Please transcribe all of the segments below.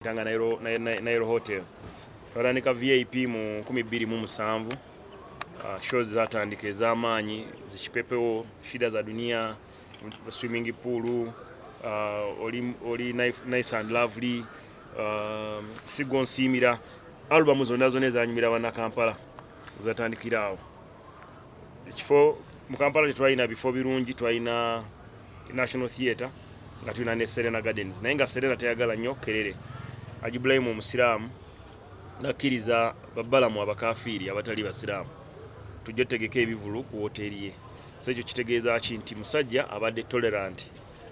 Tanga Nairo Hotel. Twatandika VIP mu 2007. Shows zatandika ez'amaanyi zikipepewo shida za dunia, swimming pool, oli nice and lovely, sigo nsiimira, album zonna ezanyumira bana Kampala zatandikira awo. Ekifo mu Kampala tetwalina bifo birungi, twalina National Theatre nga tulina ne Serena Gardens, naye nga Serena teyagala nnyo Kerere. Hajji BMK omusiraamu nakkiriza Balamu abakafiiri abatali basiraamu tujja tegeka Ebivuulu ku hoteri ye. Sekyo kitegeeza ki nti musajja abadde tolerant,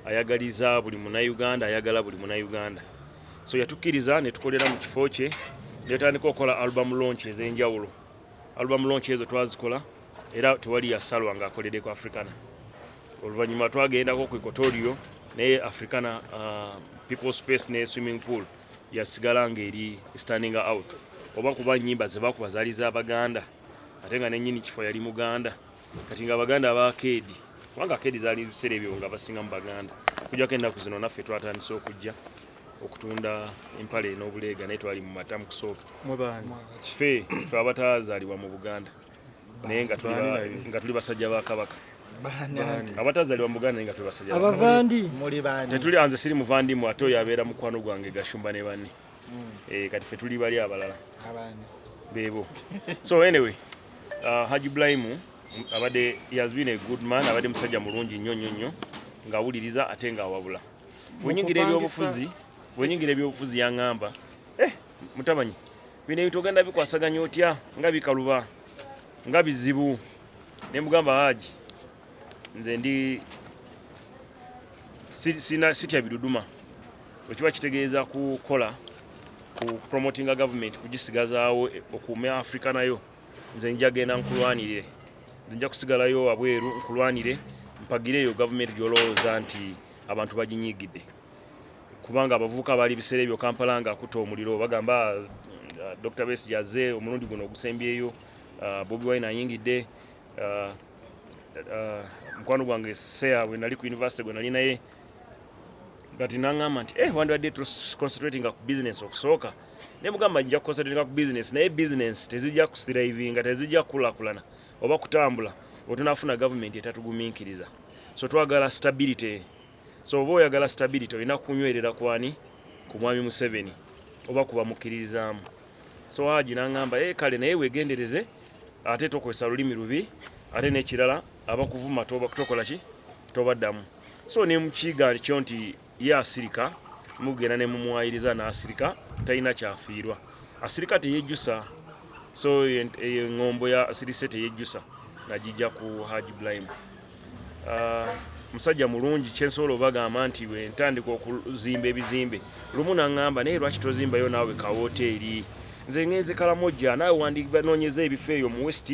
ayagaliza buli Munnayuganda, ayagala buli Munnayuganda. So yatukkiriza ne tukolera mu kifo kye, ne tutandika okukola album launch ez'enjawulo. Album launch ezo twazikola era tewali yasalwa ng'akolere ku Africana. Oluvannyuma twagendako ku Equatorio naye Africana people space ne swimming pool yasigala ng'eri standing out. Oba kuba nnyimba ze bakuba zaali z'Abaganda ate nga nennyini kifo yali Muganda. Kati nga Abaganda abakeedi, kubanga akeedi zaali biseera ebyo nga basinga mu Baganda. Kujjako ennaku zino naffe twatandise okujja okutunda empale n'obuleega naye twali mu mata mu kusooka. Ffe abatazaalibwa mu Buganda naye nga tuli basajja ba Kabaka. Abatazaalibwa mu Buganda naye nga tuli basajja ba Kabaka. Abavandi tetuli anze siri muvandimu ate oyo abeera mukwano gwange Gashumba ne banne. Kati ffe tuli bali abalala beebo. So anyway, Hajji BMK abadde he has been a good man, abadde musajja mulungi nnyo ng'awuliriza ate ng'awabula. Bwenyingira ebyobufuzi yaŋŋamba, mutamanyi bino ebitogenda bikwasaganya otya nga bikaluba nga bizibu. Ne mugamba Hajji, nze ndi sitya biduduma, wekiba kitegeeza kukola ku promoting a government kugisigazaawo okuuma Africa nayo, nze nja genda nkulwanirire, nja kusigalayo wabweru nkulwanire mpagireyo government gy'olowooza nti abantu baginyiigidde. Kubanga abavubuka bali biseera ebyo Kampala nga akuta omuliro bagamba Dr. Besigye azze omulundi guno ogusembyeyo, Bobi Wine ayingidde, mukwano gwange Seya bwe nali ku university gwe nali naye kati naŋŋamba nti wandibadde concentrating ku business okusooka. Ne mugamba nja concentrating ku business, naye business tezijja kusirivinga, tezijja kukulakulana oba kutambula otunafuna government etatugumiikiriza. So twagala stability. So oba oyagala stability olina kunywerera kwani ku Mwami Museveni oba kuba mukkiririzaamu. So Hajji n'aŋŋamba kale naye weegendereze ate tokozesa lulimi lubi ate n'ekirala abakuvuma tokola ki tobaddamu. So ne mukiiga kyo nti ye asirika mugenda ne mumuwayiriza n'asirika talina kyafiirwa. Asirika teyejjusa, so eŋŋombo ya asirise teyejjusa nagijja ku Hajji BMK. Musajja mulungi kyensobola obagamba nti we ntandika okuzimba ebizimbe lumu n'aŋŋamba naye lwaki tozimbayo naawe ka woteeri, nze ngenze Kalamojja naawe wandinoonyeza ebifo eyo mu west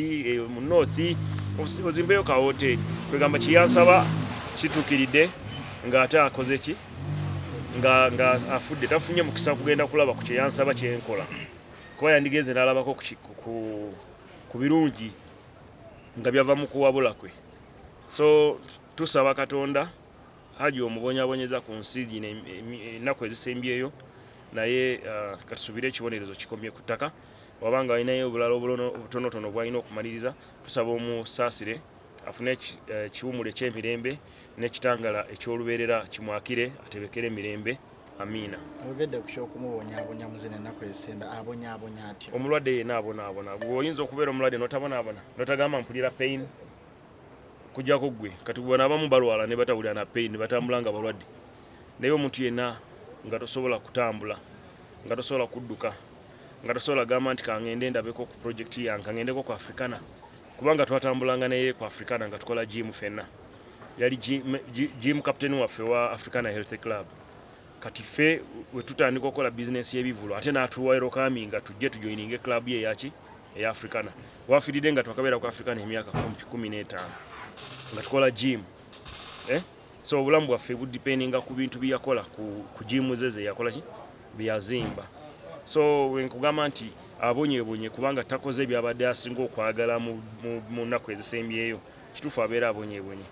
mu north ozimbeyo ka woteeri. Kwegamba kiyansaba kituukiridde ng'ate akoze ki nga afudde tafunye mukisa kugenda kulaba ku kyeyansaba kyenkola, kuba yandigeze n'alabako ku birungi nga byava mu kuwabula kwe. So tusaba Katonda Hajji omubonyabonyeza ku nsi gino ennaku ezisembyeyo, naye katusubire ekibonerezo kikomye ku ttaka. Wabanga alinayo obulala obutonotono bw'alina okumaliriza, tusaba omusaasire afune ekiwumule ky'emirembe n'ekitangala eky'olubeerera kimwakire atebekere emirembe. Amiina. Ogedde ku ky'okumubonyaabonya muzina ennaku ezisemba abonyaabonya atya? Omulwadde yenna abonaabona. Oyinza okubeera omulwadde n'otabonaabona n'otagamba mpulira pain kujjako ggwe. Kati bona abamu balwala ne batawulira na pain ne batambula nga balwadde. Naye omuntu yenna nga tosobola kutambula, nga tosobola kudduka, nga tosobola gamba nti kangende ndabeko ku project yange, kangendeko ku Africana. Kubanga twatambulanga naye ku Africana nga tukola gym ffenna. Yali gym captain waffe wa Africana Health Club. Kati ffe we tutandika okukola business y'Ebivuulu ate n'atuwayo kami nga tujje tujoininge club ye yaki eya Africana. Wafiiridde nga twakabeera ku Africana emyaka 15 nga tukola gym. So obulamu bwaffe budipendinga ku bintu byakola ku gym ze yakola ki byazimba. So wenkugamba nti abonyebonye kubanga takoze byabadde asinga okwagala mu nnaku ezisembyeyo, kituufu abeera abonyebonye.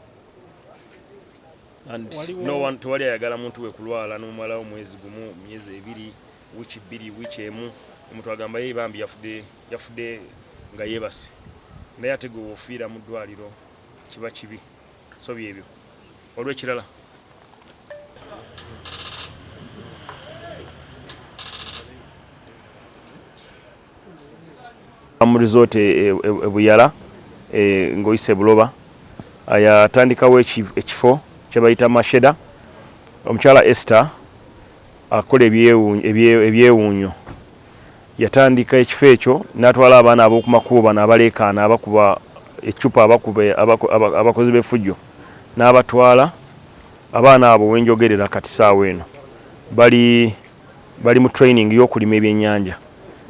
And no one tewali ayagala muntu we kulwala n'omumalawo mwezi gumu myezi ebiri wiki 2 wiki emu omuntu agamba ye bambi yafudde nga yeebase naye ate gwe ofiira mu ddwaliro kiba kibi so byebyo olw'ekirala mu resort ebuyala ng'oyise buloba yatandikawo ekifo kye bayita masheda omukyala Esther akola ebyewuunyo yatandika ekifo ekyo n'atwala abaana ab'okumakubo bano abaleekaana abakuba eccupa abakozi b'effujjo n'abatwala abaana abo wenjogerera kati saawa eno bali mu training y'okulima ebyennyanja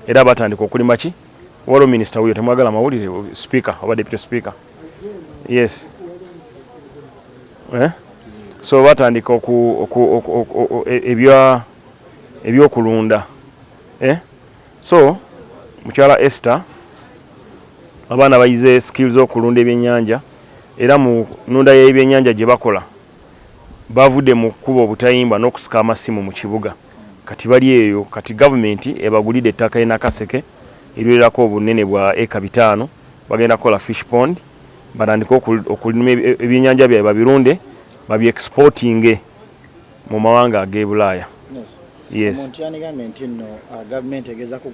era batandika okulima ki waliwo minisita wuyo temwagala amawulire speaker oba deputy speaker yes so batandika ebyokulunda so mukyala Esther abaana bayize skills okulunda ebyennyanja era mu nnunda y'ebyennyanja gye bakola bavudde mu kkuba obutayimba n'okusika amasimu mu kibuga kati bali eyo kati gavumenti ebagulidde ettaka e Nakaseke eriwererako obunene bwa eka 5 bagenda kukola fish pond batandika okulima ebyennyanja byabwe babirunde babyexportinge mu mawanga ag'e Bulaaya. Yes.